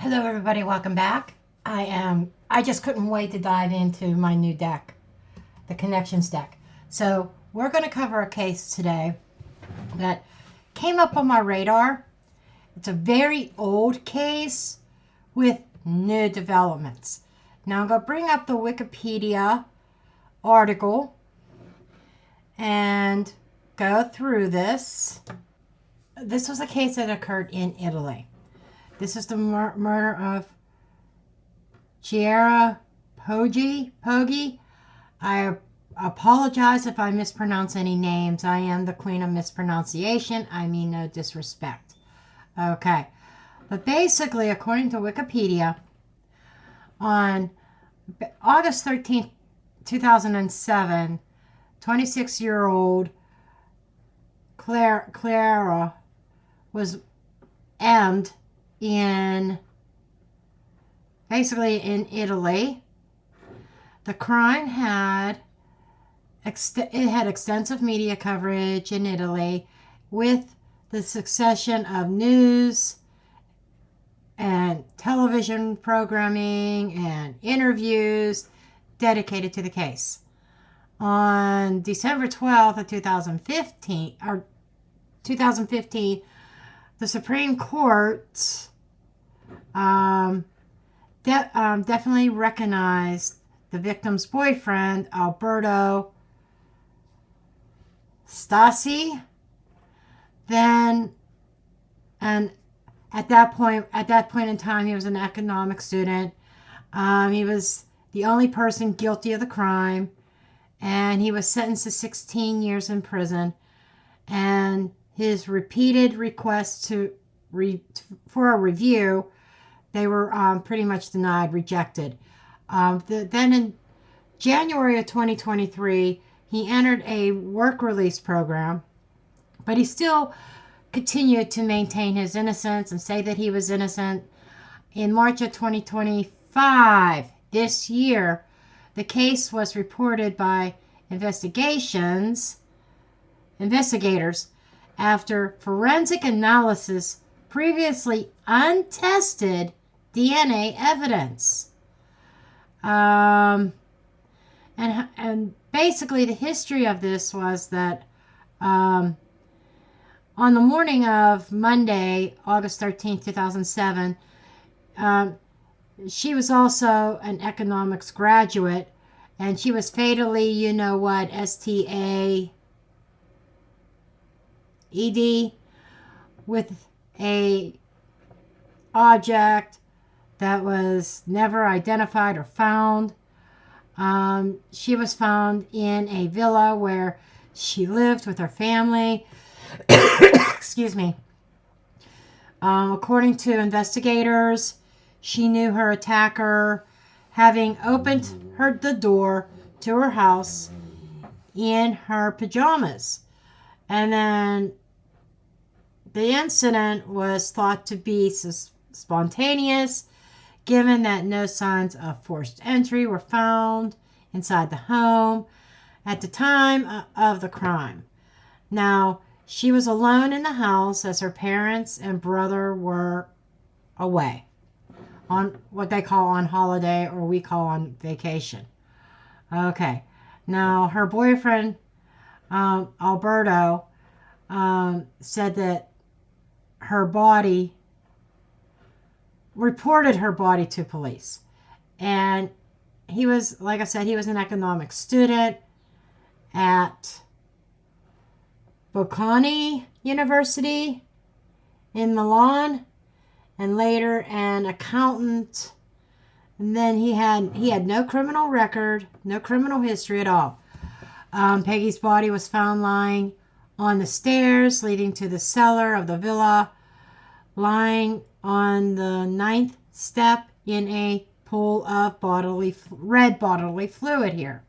Hello everybody, welcome back. I just couldn't wait to dive into my new deck, the Connections deck. So we're going to cover a case today that came up on my radar. It's a very old case with new developments. Now I'm going to bring up the Wikipedia article and go through this. This was a case that occurred in Italy. This is the murder of Chiara Poggi. I apologize if I mispronounce any names. I am the queen of mispronunciation. I mean no disrespect. Okay. But basically, according to Wikipedia, on August 13th, 2007, 26-year-old Clara was emmed in Italy. The crime had extensive media coverage in Italy with the succession of news and television programming and interviews dedicated to the case. On December 12th of 2015, the Supreme Court definitely recognized the victim's boyfriend, Alberto Stasi. Then, and at that point in time, he was an economics student. He was the only person guilty of the crime, and he was sentenced to 16 years in prison. And his repeated requests for a review, they were pretty much denied, rejected. Then in January of 2023, he entered a work release program, but he still continued to maintain his innocence and say that he was innocent. In March of 2025, this year, the case was reported by investigators after forensic analysis previously untested DNA evidence. And basically the history of this was that on the morning of Monday, August 13th, 2007, she was also an economics graduate, and she was fatally, STAED, with a object that was never identified or found. She was found in a villa where she lived with her family. Excuse me. According to investigators, she knew her attacker, having opened the door to her house in her pajamas. And then the incident was thought to be spontaneous, given that no signs of forced entry were found inside the home at the time of the crime. Now, she was alone in the house as her parents and brother were away on what they call on holiday, or we call on vacation. Okay. Now, her boyfriend, Alberto, said that reported her body to police. And he was, like I said, he was an economics student at Bocconi University in Milan, and later an accountant. And then he had no criminal record, no criminal history at all. Peggy's body was found lying on the stairs leading to the cellar of the villa, lying on the 9th step in a pool of red bodily fluid here.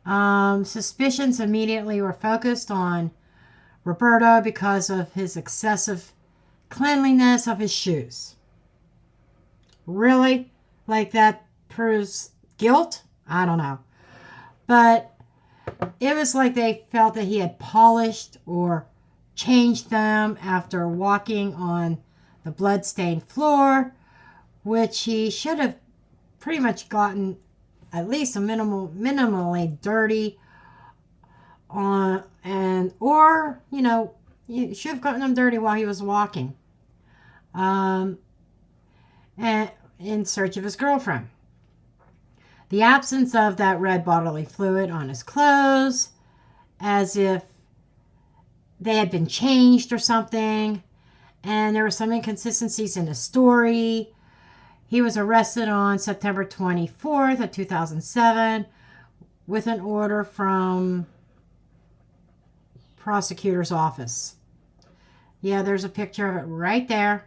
Suspicions immediately were focused on Roberto because of his excessive cleanliness of his shoes. Really? Like that proves guilt? I don't know. But it was like they felt that he had polished or changed them after walking on the blood-stained floor which he should have pretty much gotten at least a minimally dirty on, and or you should have gotten him dirty while he was walking, and in search of his girlfriend. The absence of that red bodily fluid on his clothes, as if they had been changed or something, and there were some inconsistencies in his story. He was arrested on September 24th of 2007 with an order from prosecutor's office. Yeah, there's a picture of it right there.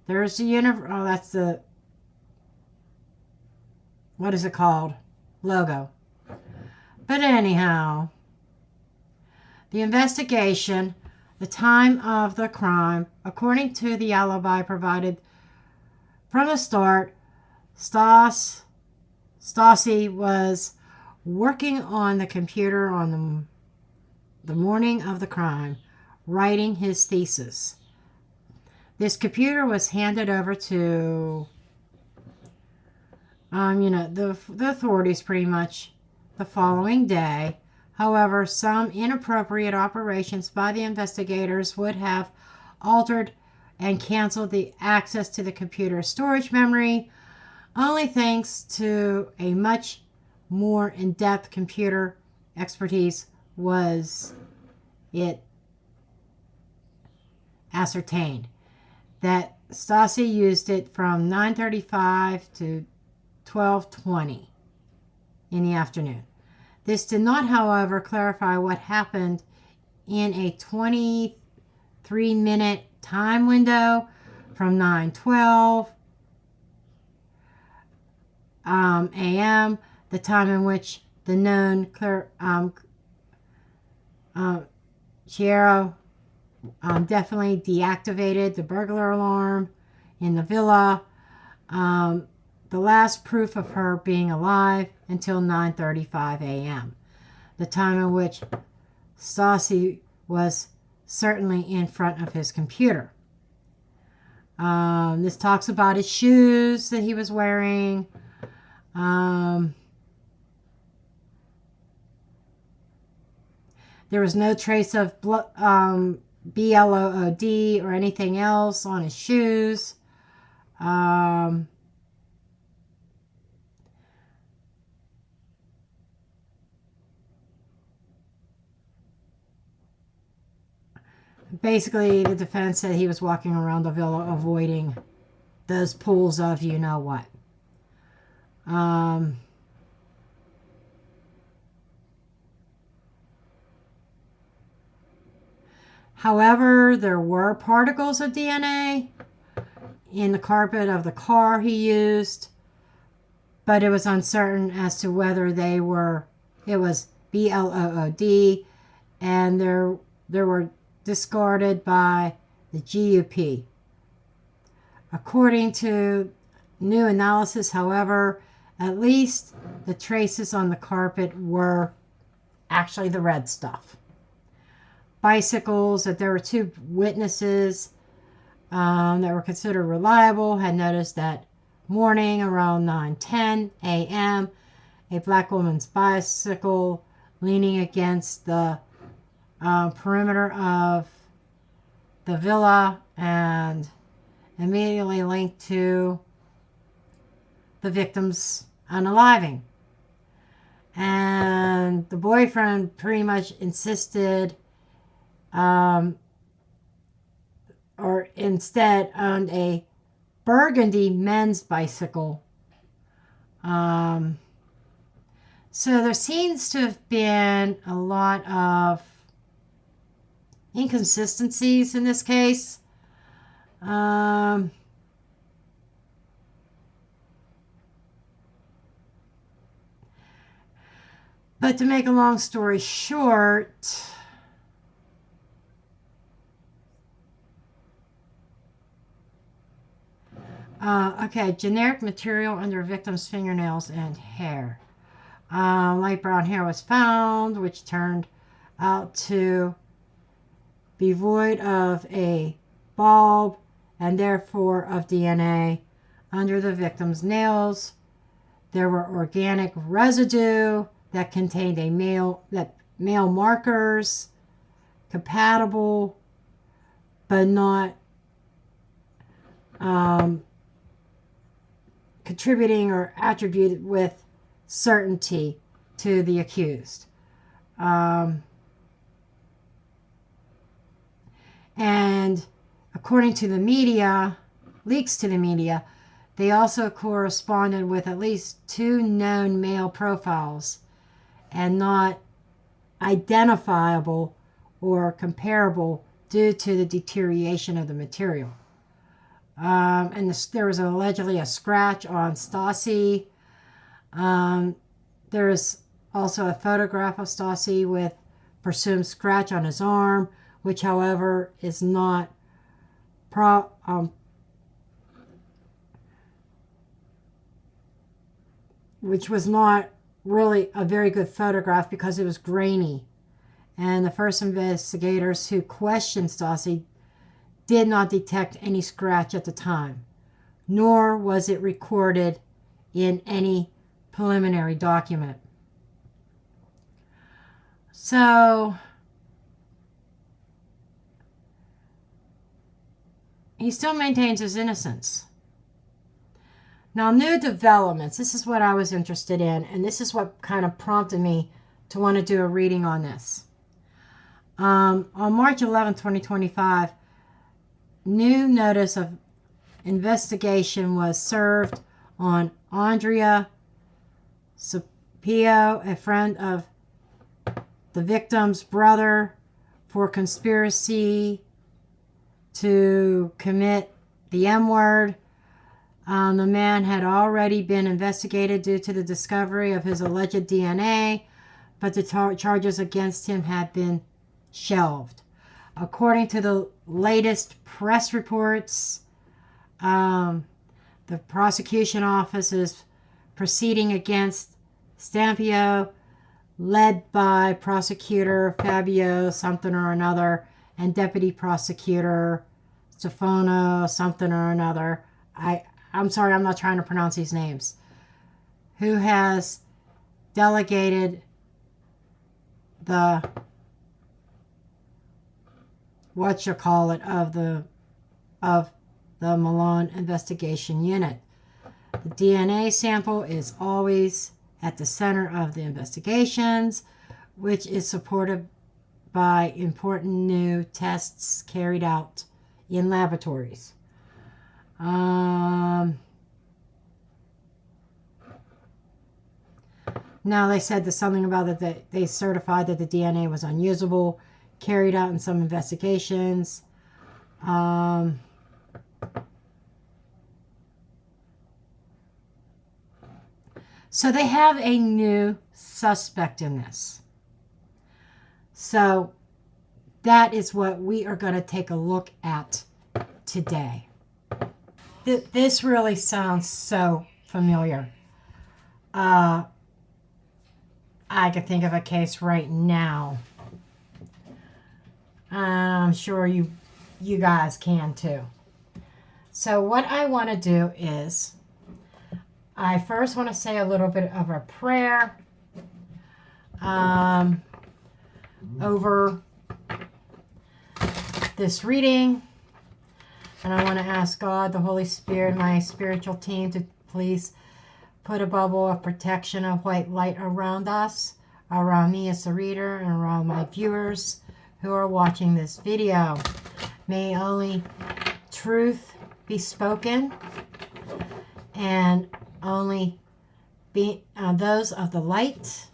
There's the that's the, what is it called? Logo. But anyhow, the investigation, the time of the crime, according to the alibi provided from the start, Stassi was working on the computer on the morning of the crime, writing his thesis. This computer was handed over to, the authorities pretty much the following day. However, some inappropriate operations by the investigators would have altered and canceled the access to the computer's storage memory. Only thanks to a much more in-depth computer expertise was it ascertained that Stassi used it from 9:35 to 12:20 in the afternoon. This did not, however, clarify what happened in a 23-minute time window from 9:12 a.m., the time in which the known Chiara definitely deactivated the burglar alarm in the villa. The last proof of her being alive until 9:35 a.m., the time in which Stassi was certainly in front of his computer. This talks about his shoes that he was wearing. There was no trace of BLOOD or anything else on his shoes. Basically, the defense said he was walking around the villa avoiding those pools of you-know-what. However, there were particles of DNA in the carpet of the car he used, but it was uncertain as to whether it was BLOOD, and there were discarded by the GUP. According to new analysis, however, at least the traces on the carpet were actually the red stuff. Bicycles, that there were two witnesses that were considered reliable, had noticed that morning around 9:10 a.m. a black woman's bicycle leaning against the perimeter of the villa, and immediately linked to the victim's unaliving. And the boyfriend pretty much insisted, or instead owned a burgundy men's bicycle. So there seems to have been a lot of inconsistencies in this case. But to make a long story short, generic material under victim's fingernails and hair. Light brown hair was found, which turned out to be void of a bulb and therefore of DNA under the victim's nails. There were organic residue that contained male markers compatible but not contributing or attributed with certainty to the accused. And according to the media, leaks to the media, they also corresponded with at least 2 known male profiles and not identifiable or comparable due to the deterioration of the material. And there was allegedly a scratch on Stassi. There is also a photograph of Stassi with presumed scratch on his arm, which, however, is not which was not really a very good photograph because it was grainy. And the first investigators who questioned Stassi did not detect any scratch at the time, nor was it recorded in any preliminary document. So he still maintains his innocence. Now, new developments. This is what I was interested in, and this is what kind of prompted me to want to do a reading on this. On March 11, 2025, new notice of investigation was served on Andrea Sapio, a friend of the victim's brother, for conspiracy to commit the M word. The man had already been investigated due to the discovery of his alleged DNA, but the charges against him had been shelved. According to the latest press reports, the prosecution office is proceeding against Stampio, led by prosecutor Fabio something or another and deputy prosecutor Stefano something or another. I'm sorry, I'm not trying to pronounce these names. Who has delegated the of the Malone investigation unit. The DNA sample is always at the center of the investigations, which is supported by important new tests carried out in laboratories. Now they said there's something about that they certified that the DNA was unusable, carried out in some investigations. So they have a new suspect in this. So that is what we are going to take a look at today. This really sounds so familiar. I can think of a case right now. I'm sure you guys can too. So what I want to do is, I first want to say a little bit of a prayer over this reading. And I want to ask God, the Holy Spirit, my spiritual team, to please put a bubble of protection of white light around us, around me as the reader, and around my viewers who are watching this video. May only truth be spoken, and only be those of the light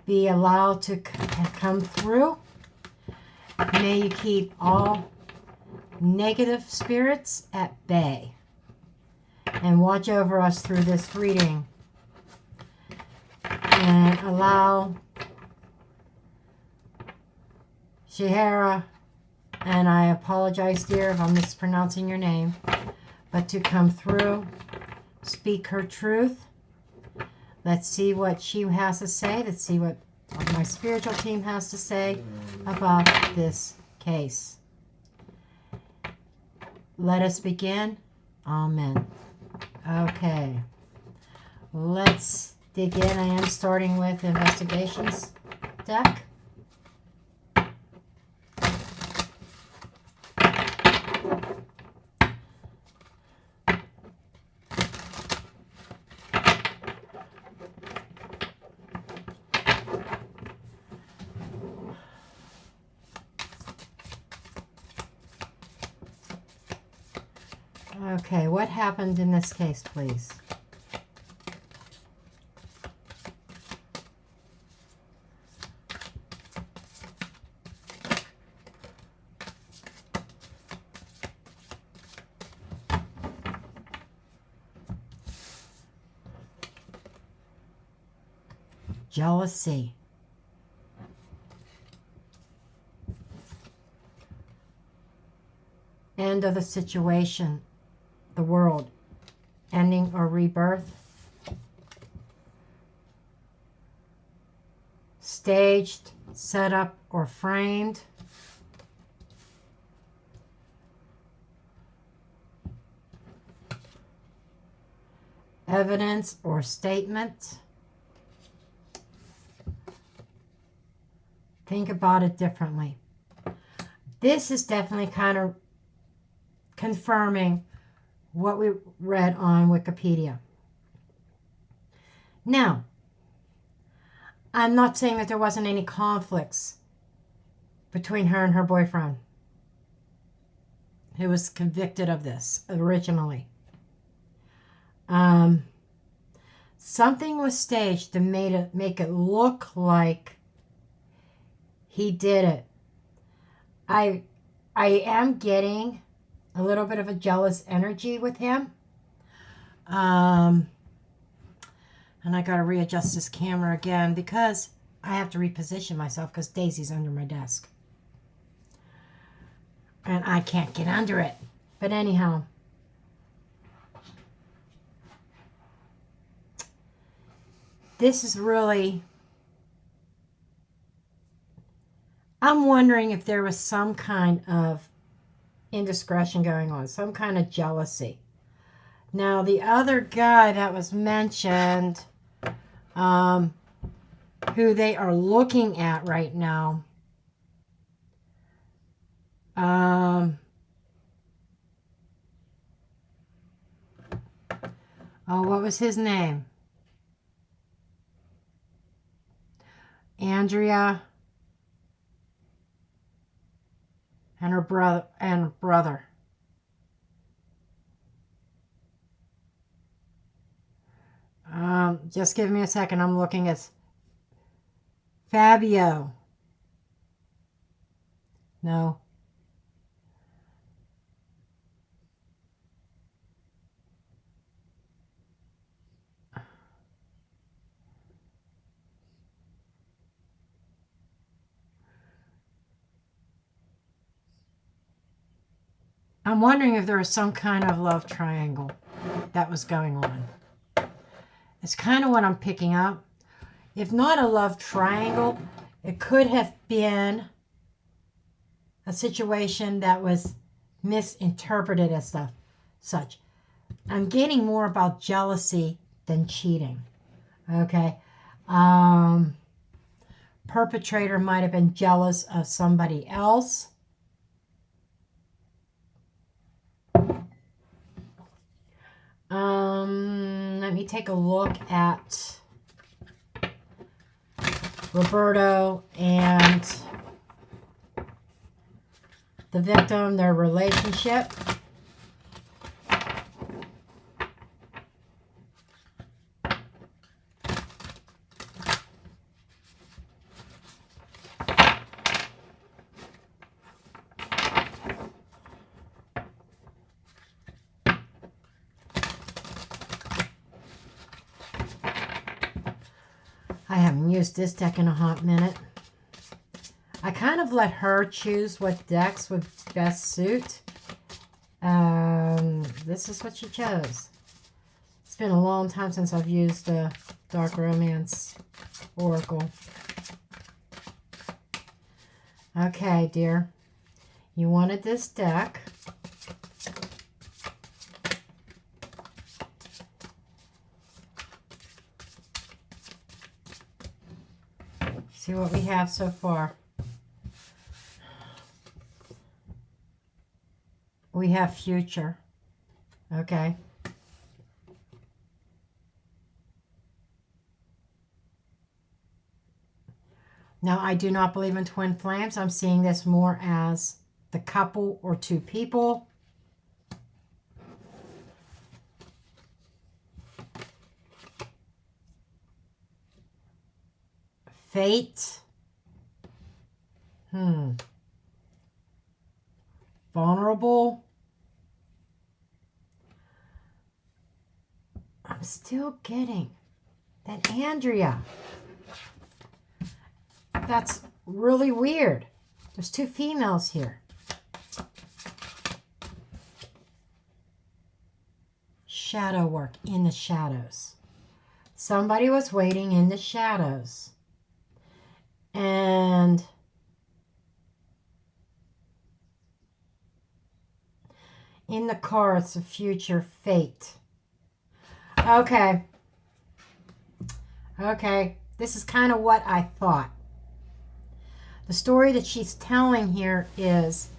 be allowed to come through. May you keep all negative spirits at bay and watch over us through this reading, and allow Chiara, and I apologize, dear, if I'm mispronouncing your name, but to come through, speak her truth. Let's see what she has to say. Let's see what my spiritual team has to say about this case. Let us begin. Amen. Okay. Let's dig in. I am starting with investigations deck. Okay, what happened in this case, please? Jealousy. End of the situation. The world. Ending or rebirth. Staged, set up, or framed. Evidence or statement. Think about it differently. This is definitely kind of confirming what we read on Wikipedia. Now, I'm not saying that there wasn't any conflicts between her and her boyfriend, who was convicted of this originally. Something was staged to make it look like he did it. I am getting a little bit of a jealous energy with him. And I got to readjust this camera again because I have to reposition myself because Daisy's under my desk. And I can't get under it. But anyhow. This is really... I'm wondering if there was some kind of indiscretion going on, some kind of jealousy. Now, the other guy that was mentioned, who they are looking at right now, oh, what was his name? Andrea and her brother. Just give me a second. I'm looking at Fabio. No. I'm wondering if there was some kind of love triangle that was going on. It's kind of what I'm picking up. If not a love triangle, it could have been a situation that was misinterpreted as such. I'm getting more about jealousy than cheating. Okay. Perpetrator might have been jealous of somebody else. Let me take a look at Roberto and the victim, their relationship. I haven't used this deck in a hot minute. I kind of let her choose what decks would best suit. This is what she chose. It's been a long time since I've used a Dark Romance Oracle. Okay, dear. You wanted this deck. See what we have so far. We have future. Okay. Now, I do not believe in twin flames. I'm seeing this more as the couple or two people. Fate. Vulnerable. I'm still getting that Andrea. That's really weird. There's two females here. Shadow work in the shadows. Somebody was waiting in the shadows. And in the cards, the future fate. Okay. Okay. This is kind of what I thought. The story that she's telling here is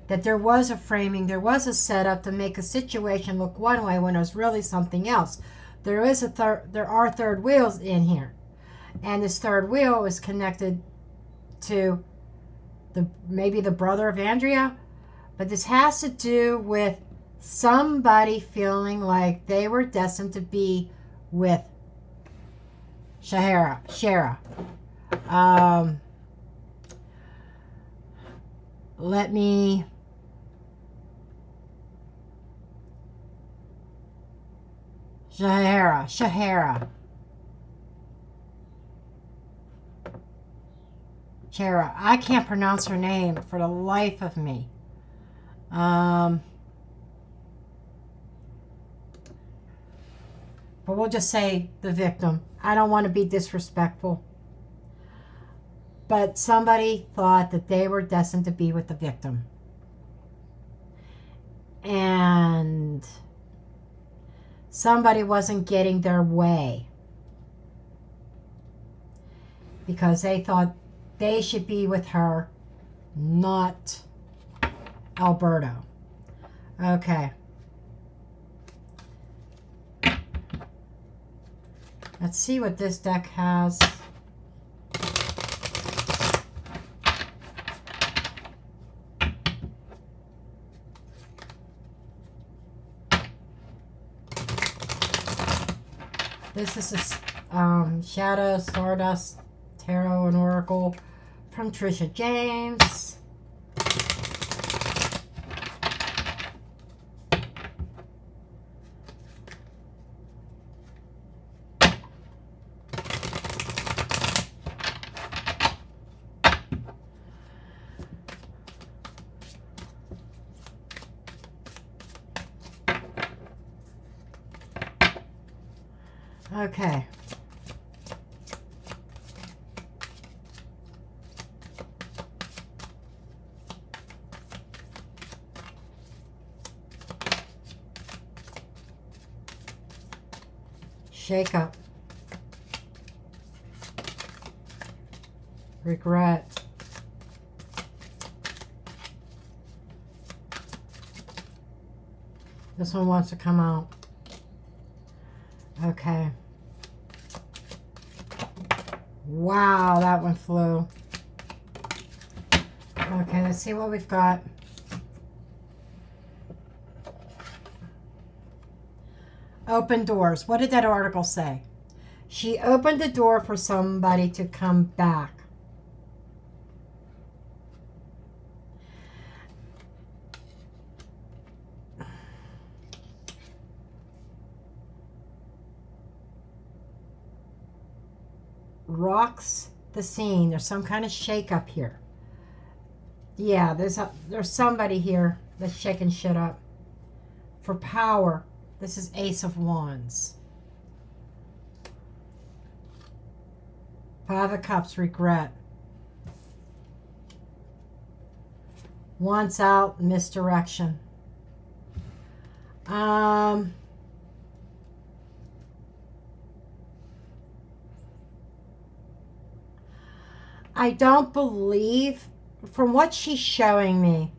that there was a framing, there was a setup to make a situation look one way when it was really something else. There are third wheels in here. And this third wheel is connected to maybe the brother of Andrea. But this has to do with somebody feeling like they were destined to be with Chiara. Let me Chiara. I can't pronounce her name for the life of me. But we'll just say the victim. I don't want to be disrespectful. But somebody thought that they were destined to be with the victim. And somebody wasn't getting their way. Because they thought they should be with her, not Alberto. Okay. Let's see what this deck has. This is a Shadow, Stardust, Tarot, and Oracle from Trisha James. Okay. Shake up. Regret. This one wants to come out. Okay. Wow, that one flew. Okay, let's see what we've got. Open doors. What did that article say? She opened the door for somebody to come back. Rocks the scene. There's some kind of shake up here. Yeah, there's somebody here that's shaking shit up. For power, this is Ace of Wands. Five of Cups, regret. Wants out, misdirection. I don't believe, from what she's showing me,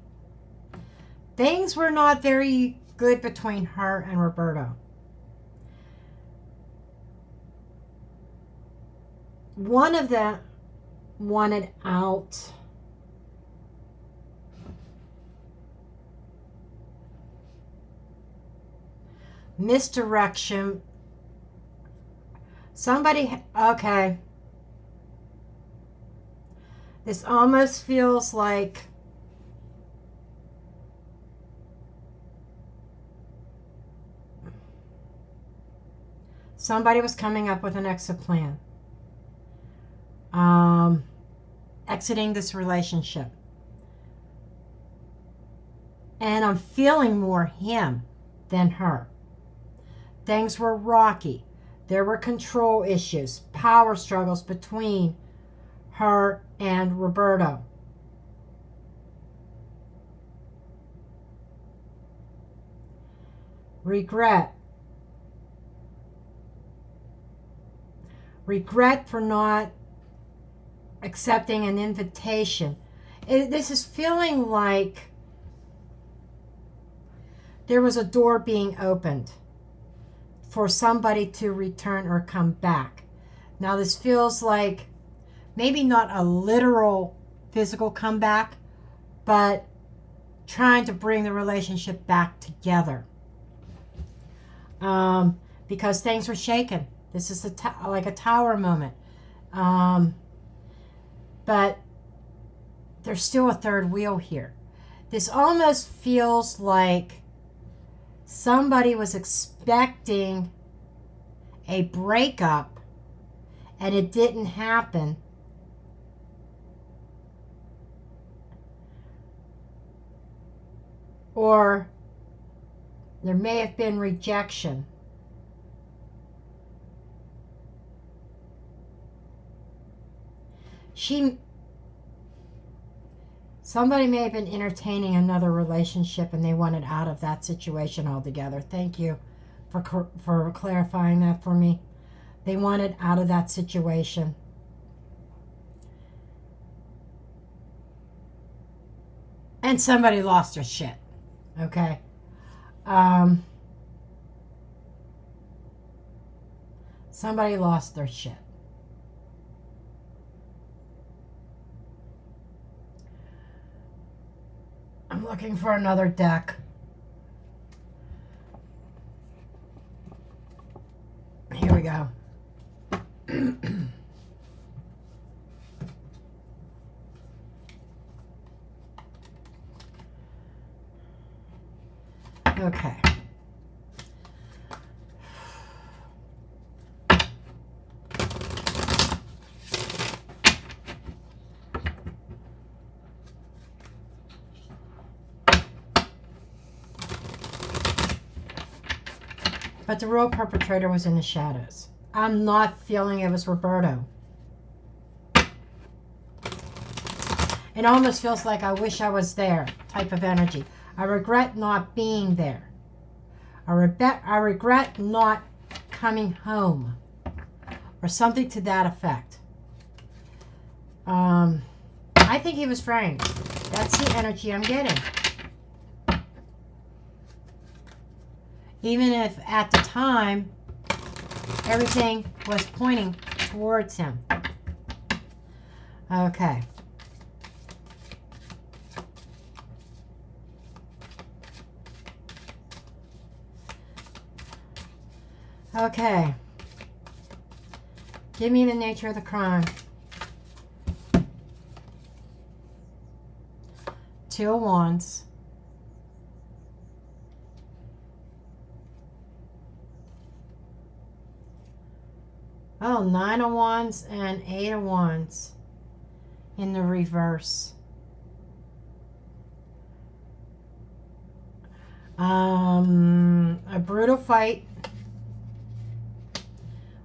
things were not very good between her and Roberto. One of them wanted out. Misdirection. Somebody, okay. This almost feels like somebody was coming up with an exit plan. Exiting this relationship. And I'm feeling more him than her. Things were rocky. There were control issues, power struggles between her and Roberto. Regret. Regret for not accepting an invitation. This is feeling like there was a door being opened for somebody to return or come back. Now this feels like maybe not a literal physical comeback, but trying to bring the relationship back together. Because things were shaken. This is like a tower moment. But there's still a third wheel here. This almost feels like somebody was expecting a breakup and it didn't happen. Or there may have been rejection. Somebody may have been entertaining another relationship and they wanted out of that situation altogether. Thank you for clarifying that for me. They wanted out of that situation. And somebody lost their shit. Okay. Somebody lost their shit. I'm looking for another deck. Here we go. Okay. But the real perpetrator was in the shadows. I'm not feeling it was Roberto. It almost feels like I wish I was there type of energy. I regret not being there. I regret not coming home. Or something to that effect. I think he was framed. That's the energy I'm getting. Even if at the time, everything was pointing towards him. Okay. Okay. Give me the nature of the crime. 2 of Wands. Oh, 9 of Wands and 8 of Wands in the reverse. A brutal fight.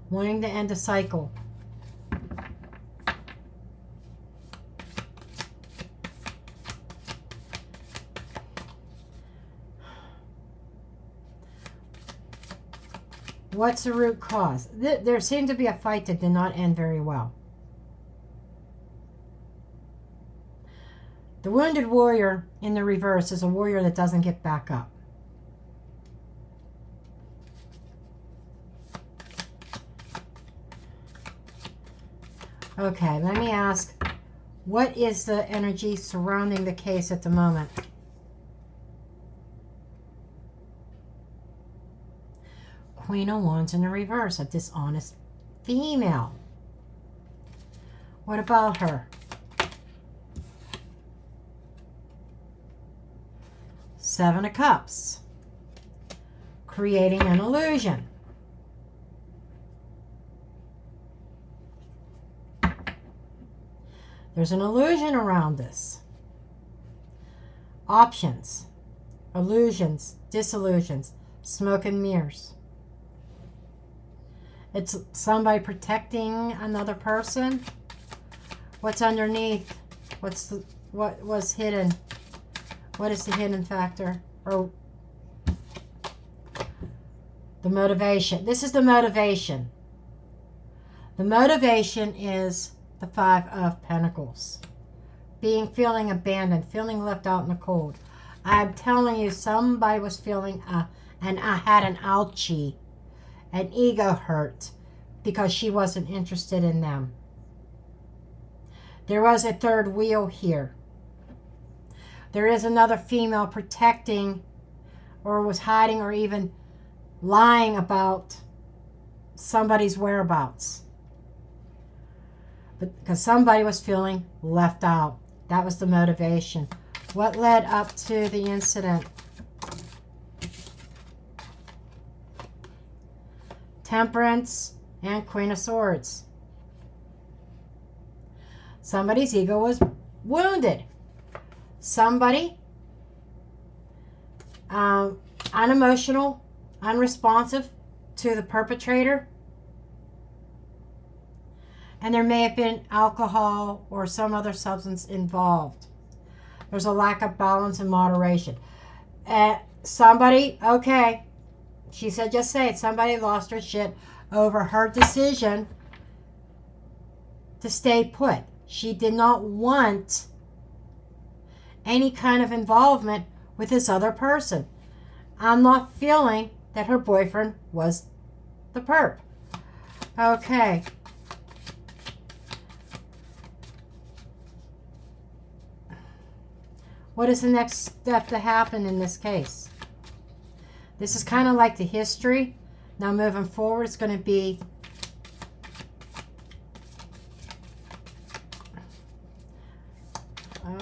Wanting to end a cycle. What's the root cause? There seemed to be a fight that did not end very well. The wounded warrior in the reverse is a warrior that doesn't get back up. Okay, let me ask, what is the energy surrounding the case at the moment? Queen of Wands in the reverse, a dishonest female. What about her? Seven of Cups, creating an illusion. There's an illusion around this. Options, illusions, disillusions, smoke and mirrors. It's somebody protecting another person. What's underneath? What was hidden? What is the hidden factor? Or the motivation. This is the motivation. The motivation is the Five of Pentacles. Feeling abandoned, feeling left out in the cold. I'm telling you, somebody was feeling and I had an ouchie, an ego hurt, because she wasn't interested in them. There was a third wheel here. There is another female protecting, or was hiding, or even lying about somebody's whereabouts. But because somebody was feeling left out. That was the motivation. What led up to the incident? Temperance and Queen of Swords. Somebody's ego was wounded. Somebody unemotional, unresponsive to the perpetrator. And there may have been alcohol or some other substance involved. There's a lack of balance and moderation. Somebody, okay, she said, just say it. Somebody lost her shit over her decision to stay put. She did not want any kind of involvement with this other person. I'm not feeling that her boyfriend was the perp. Okay. What is the next step to happen in this case? This is kind of like the history. Now moving forward, it's going to be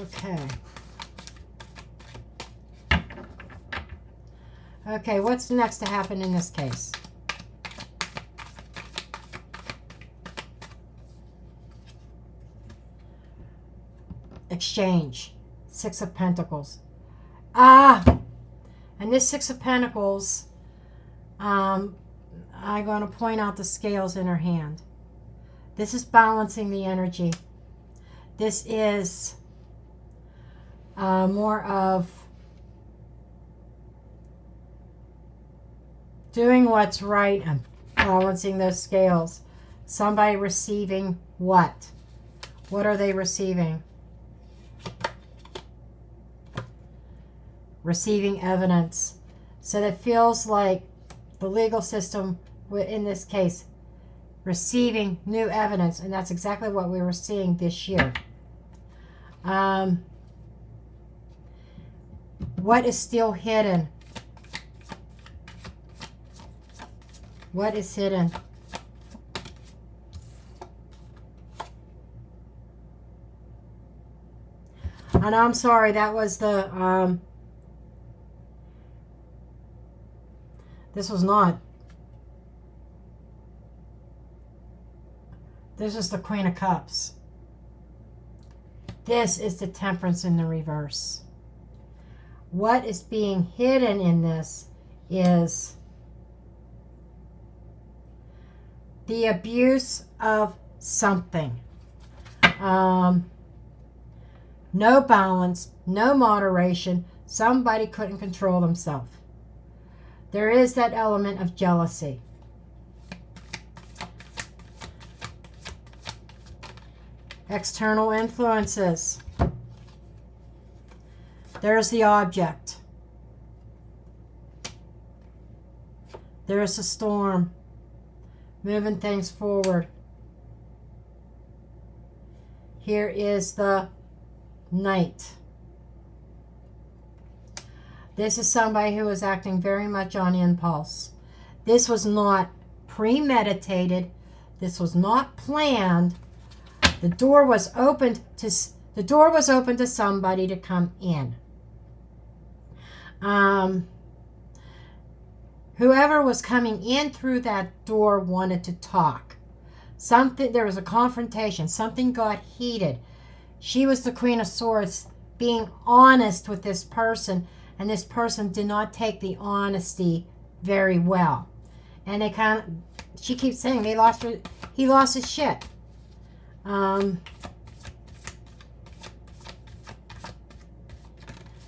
okay. Okay, what's next to happen in this case? Exchange. Six of Pentacles. And this Six of Pentacles, I'm going to point out the scales in her hand. This is balancing the energy. This is more of doing what's right and balancing those scales. Somebody receiving what? What are they receiving? Receiving evidence. So that feels like the legal system, in this case, receiving new evidence. And that's exactly what we were seeing this year. What is still hidden? What is hidden? And I'm sorry, that was the this was not. This is the Queen of Cups. This is the Temperance in the reverse. What is being hidden in this is the abuse of something. No balance, no moderation. Somebody couldn't control themselves. There is that element of jealousy. External influences. There's the object. There's the storm. Moving things forward. Here is the Knight. This is somebody who is acting very much on impulse. This was not premeditated. This was not planned. The door was opened to somebody to come in. Whoever was coming in through that door wanted to talk. There was a confrontation. Something got heated. She was the Queen of Swords, being honest with this person, and this person did not take the honesty very well. And she keeps saying he lost his shit.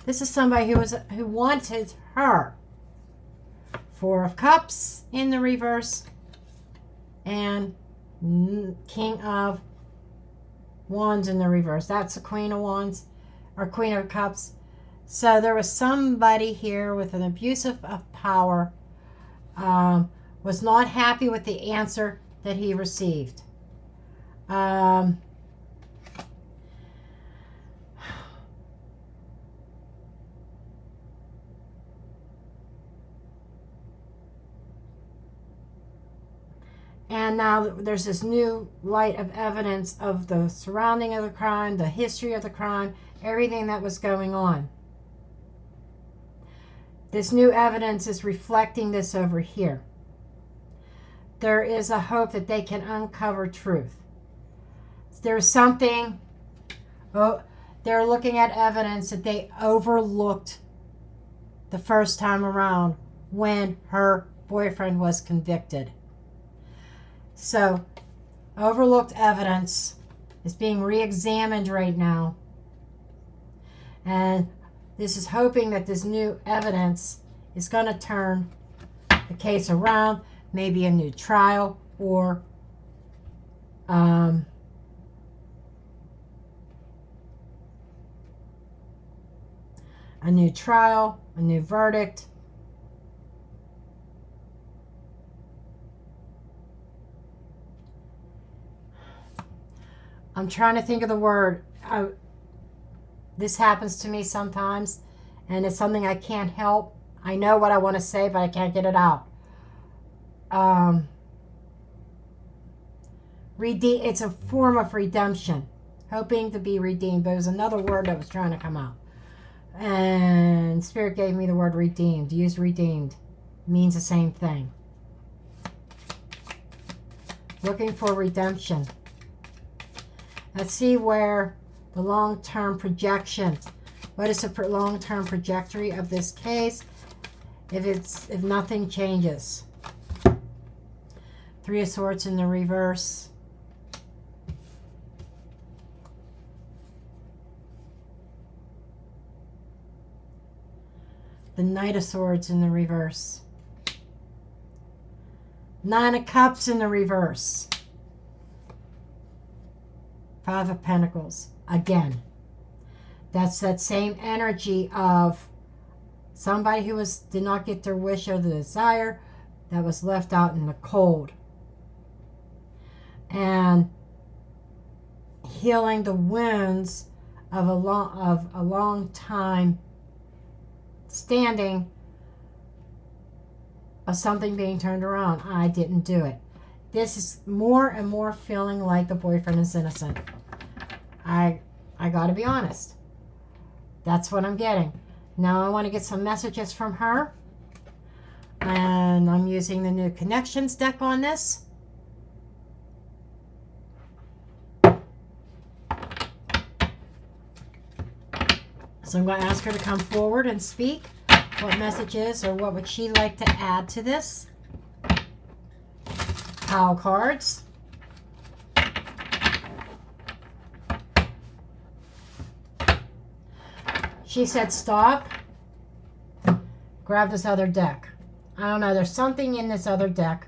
This is somebody who wanted her. Four of Cups in the reverse and King of Wands in the reverse. That's the Queen of Wands or Queen of Cups. So there was somebody here with an abuse of power, was not happy with the answer that he received. And now there's this new light of evidence of the surrounding of the crime, the history of the crime, everything that was going on. This new evidence is reflecting this over here. There is a hope that they can uncover truth. There's something, they're looking at evidence that they overlooked the first time around when her boyfriend was convicted. So, overlooked evidence is being re-examined right now. And this is hoping that this new evidence is going to turn the case around, maybe a new trial or a new trial, a new verdict. I'm trying to think of the word. This happens to me sometimes, and it's something I can't help. I know what I want to say, but I can't get it out. It's a form of redemption, hoping to be redeemed. But it was another word that was trying to come out. And Spirit gave me the word redeemed. Use redeemed. Means the same thing. Looking for redemption. Let's see where the long-term projection. What is the long-term trajectory of this case if nothing changes? Three of Swords in the reverse. The Knight of Swords in the reverse. Nine of Cups in the reverse. Five of Pentacles. Again. That's that same energy of somebody who did not get their wish or the desire, that was left out in the cold. And healing the wounds of a long time standing of something being turned around. I didn't do it. This is more and more feeling like the boyfriend is innocent. I got to be honest. That's what I'm getting. Now I want to get some messages from her. And I'm using the new connections deck on this. So I'm going to ask her to come forward and speak. What messages or what would she like to add to this? Pile cards. She said stop. Grab this other deck. I don't know. There's something in this other deck.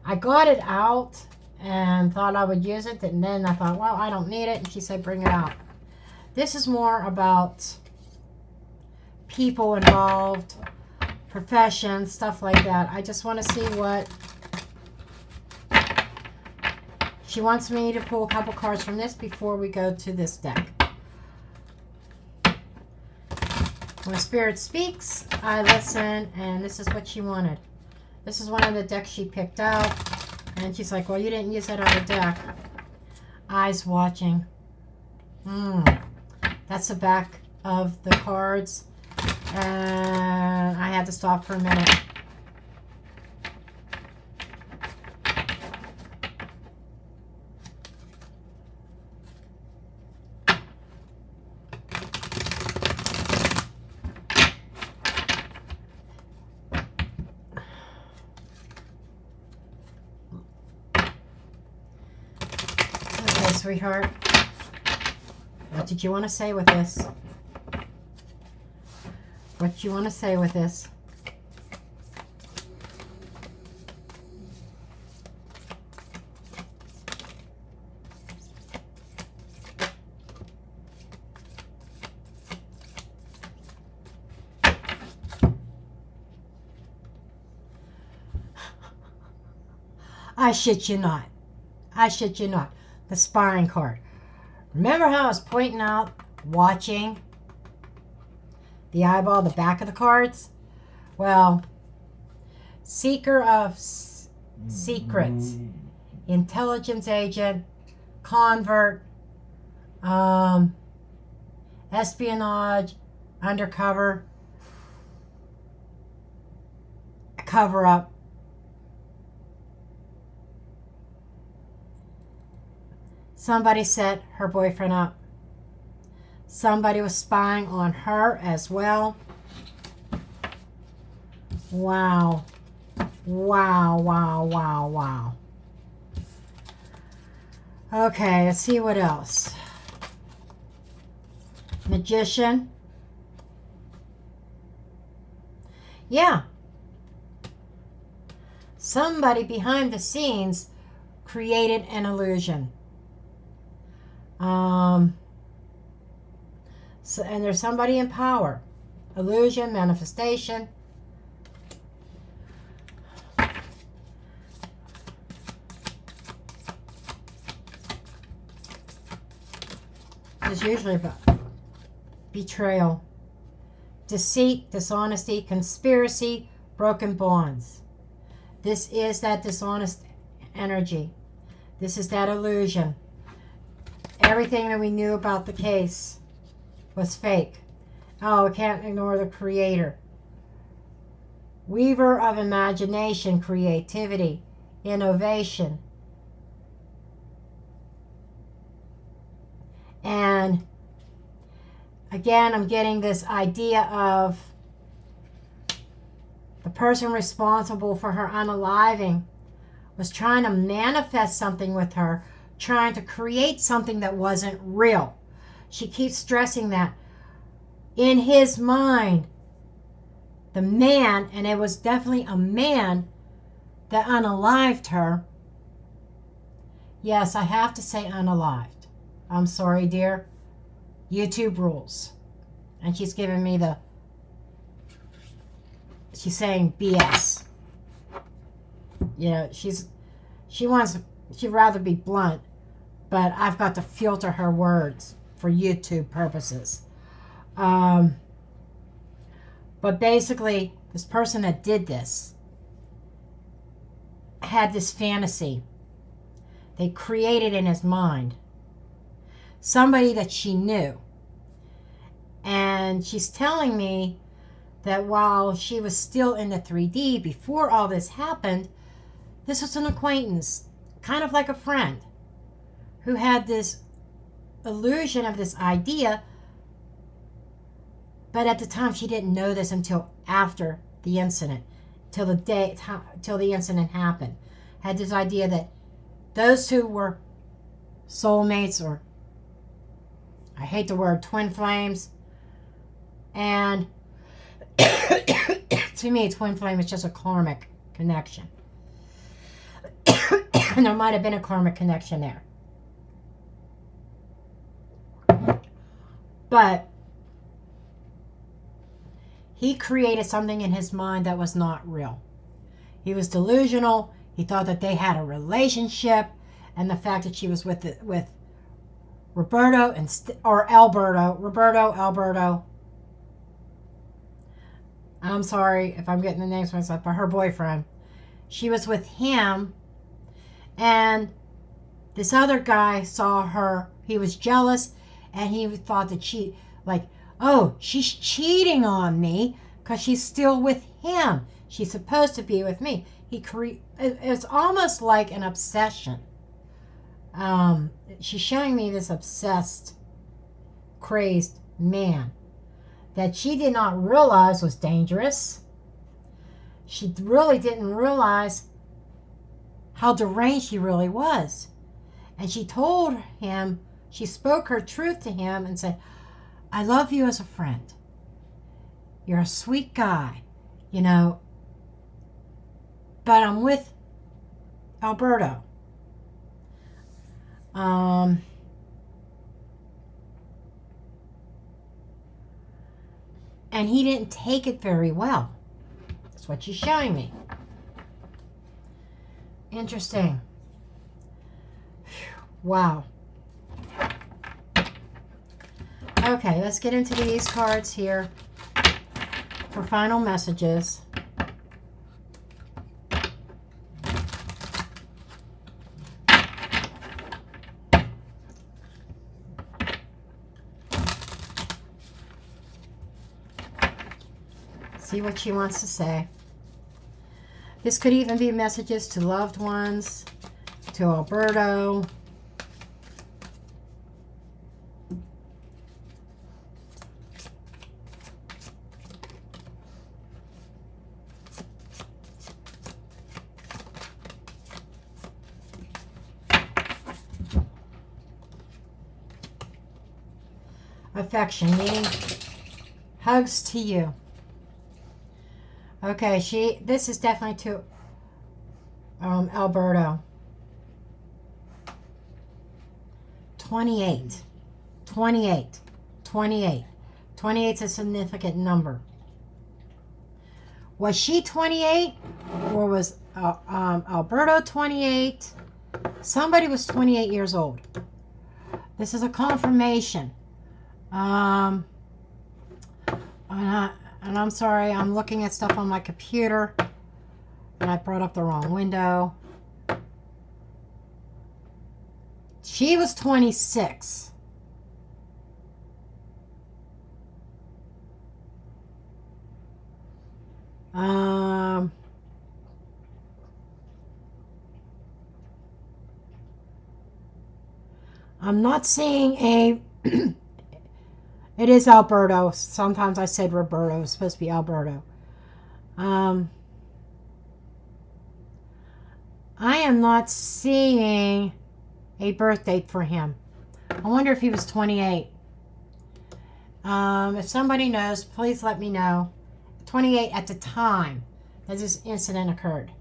I got it out and thought I would use it. And then I thought, well, I don't need it. And she said, bring it out. This is more about people involved, professions, stuff like that. I just want to see what she wants me to pull a couple cards from this before we go to this deck. When Spirit speaks, I listen, and this is what she wanted. This is one of the decks she picked out, and she's like, well, you didn't use that on the deck. Eyes watching. That's the back of the cards, and I had to stop for a minute. Okay, sweetheart. What did you want to say with this? What do you want to say with this? I shit you not. I shit you not. The sparring card. Remember how I was pointing out, watching the eyeball, the back of the cards? Well, seeker of secrets, intelligence agent, convert, espionage, undercover, cover up. Somebody set her boyfriend up. Somebody was spying on her as well. Wow. Wow, wow, wow, wow. Okay, let's see what else. Magician. Yeah. Somebody behind the scenes created an illusion. And there's somebody in power. Illusion, manifestation. It's usually about betrayal, deceit, dishonesty, conspiracy, broken bonds. This is that dishonest energy. This is that illusion. Everything that we knew about the case was fake. Oh, we can't ignore the creator. Weaver of imagination, creativity, innovation. And again, I'm getting this idea of the person responsible for her unaliving was trying to manifest something with her, trying to create something that wasn't real. She keeps stressing that. In his mind, the man, and it was definitely a man that unalived her. Yes, I have to say unalived. I'm sorry, dear. YouTube rules. And she's giving me she's saying BS. You know, she'd rather be blunt, but I've got to filter her words for YouTube purposes. But basically, this person that did this had this fantasy. They created in his mind somebody that she knew. And she's telling me that while she was still in the 3D before all this happened, this was an acquaintance, kind of like a friend, who had this illusion of this idea, but at the time she didn't know this until after the incident, till the incident happened. Had this idea that those two were soulmates, or I hate the word twin flames, and to me, twin flame is just a karmic connection. And there might have been a karmic connection there. But he created something in his mind that was not real. He was delusional. He thought that they had a relationship, and the fact that she was with Roberto or Alberto. I'm sorry if I'm getting the names mixed up, but her boyfriend. She was with him, and this other guy saw her. He was jealous, and he thought that she's cheating on me because she's still with him. She's supposed to be with me. It's almost like an obsession. She's showing me this obsessed, crazed man that she did not realize was dangerous. She really didn't realize how deranged he really was. And she told him, she spoke her truth to him and said, I love you as a friend. You're a sweet guy, but I'm with Alberto. And he didn't take it very well. That's what she's showing me. Interesting. Wow. Okay, let's get into these cards here for final messages. See what she wants to say. This could even be messages to loved ones, to Alberto. Affection, meaning hugs to you. Okay, this is definitely to Alberto. 28. 28. 28. 28 is a significant number. Was she 28? Or was Alberto 28? Somebody was 28 years old. This is a confirmation. And I'm sorry, I'm looking at stuff on my computer and I brought up the wrong window. She was 26. I'm not seeing a it is Alberto. Sometimes I said Roberto. It's supposed to be Alberto. I am not seeing a birth date for him. I wonder if he was 28. If somebody knows, please let me know. 28 at the time that this incident occurred.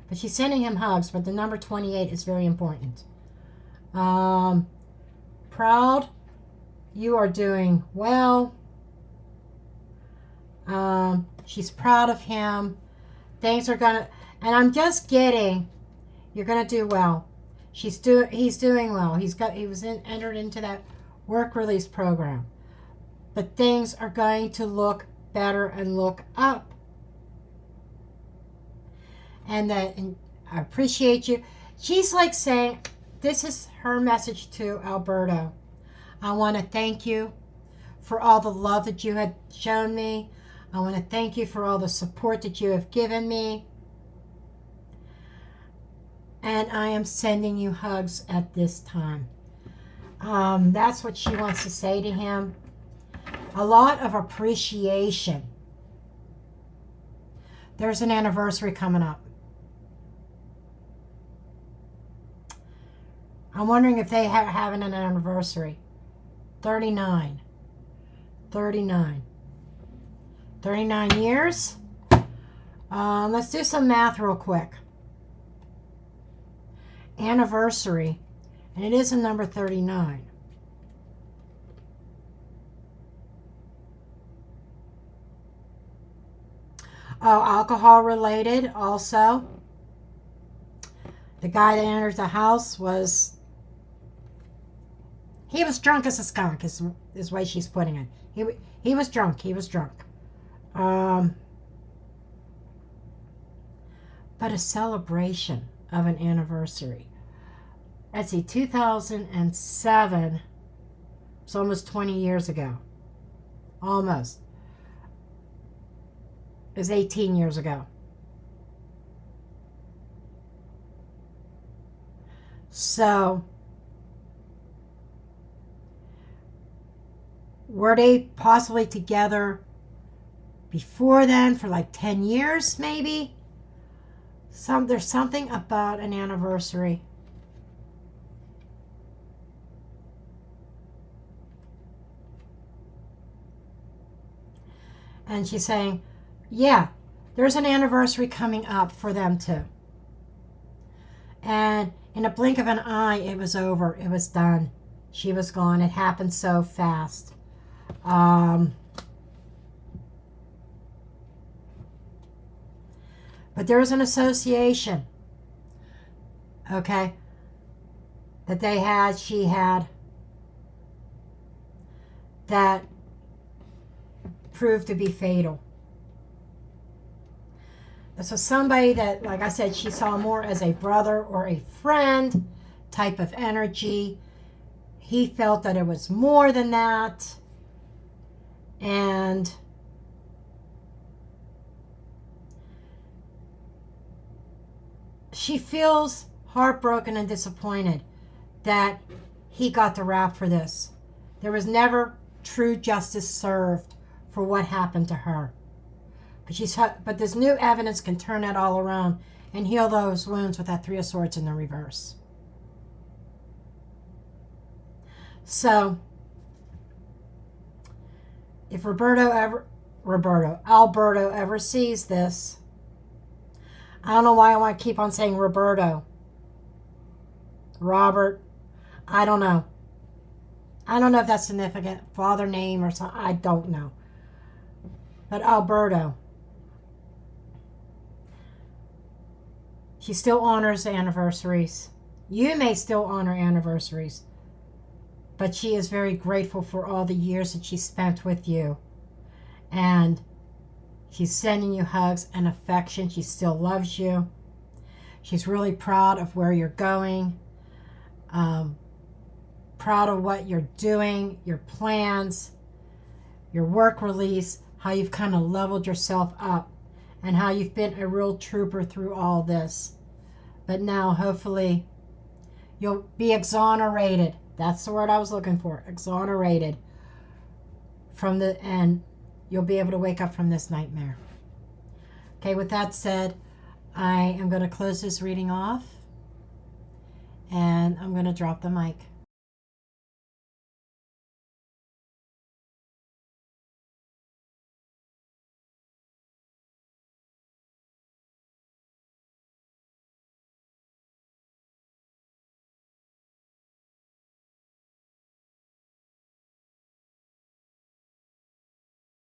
But she's sending him hugs, but the number 28 is very important. Proud. You are doing well. She's proud of him. Things are gonna, and I'm just getting, you're gonna do well. He's doing well. He was entered into that work release program. But things are going to look better and look up. And I appreciate you. She's like saying, this is her message to Alberto. I want to thank you for all the love that you had shown me. I want to thank you for all the support that you have given me. And I am sending you hugs at this time. That's what she wants to say to him. A lot of appreciation. There's an anniversary coming up. I'm wondering if they are having an anniversary. 39. 39. 39 years. Let's do some math real quick. Anniversary. And it is a number 39. Oh, alcohol related also. The guy that entered the house he was drunk as a skunk, is the way she's putting it. He was drunk. He was drunk. But a celebration of an anniversary. Let's see, 2007. It's almost 20 years ago. Almost. It was 18 years ago. So, were they possibly together before then for like 10 years, maybe? There's something about an anniversary. And she's saying, yeah, there's an anniversary coming up for them too. And in a blink of an eye, it was over. It was done. She was gone. It happened so fast. But there was an association, okay, that she had, that proved to be fatal. This was somebody that, like I said, she saw more as a brother or a friend type of energy. He felt that it was more than that. And she feels heartbroken and disappointed that he got the rap for this. There was never true justice served for what happened to her. But this new evidence can turn that all around and heal those wounds with that Three of Swords in the reverse. So, if Alberto ever sees this, I don't know why I want to keep on saying Roberto. Robert, I don't know. I don't know if that's significant. Father name or something. I don't know. But Alberto, she still honors anniversaries. You may still honor anniversaries. But she is very grateful for all the years that she spent with you. And she's sending you hugs and affection. She still loves you. She's really proud of where you're going. Proud of what you're doing, your plans, your work release, how you've kind of leveled yourself up, and how you've been a real trooper through all this. But now, hopefully, you'll be exonerated. That's the word I was looking for. Exonerated. And you'll be able to wake up from this nightmare. Okay, with that said, I am going to close this reading off. And I'm going to drop the mic.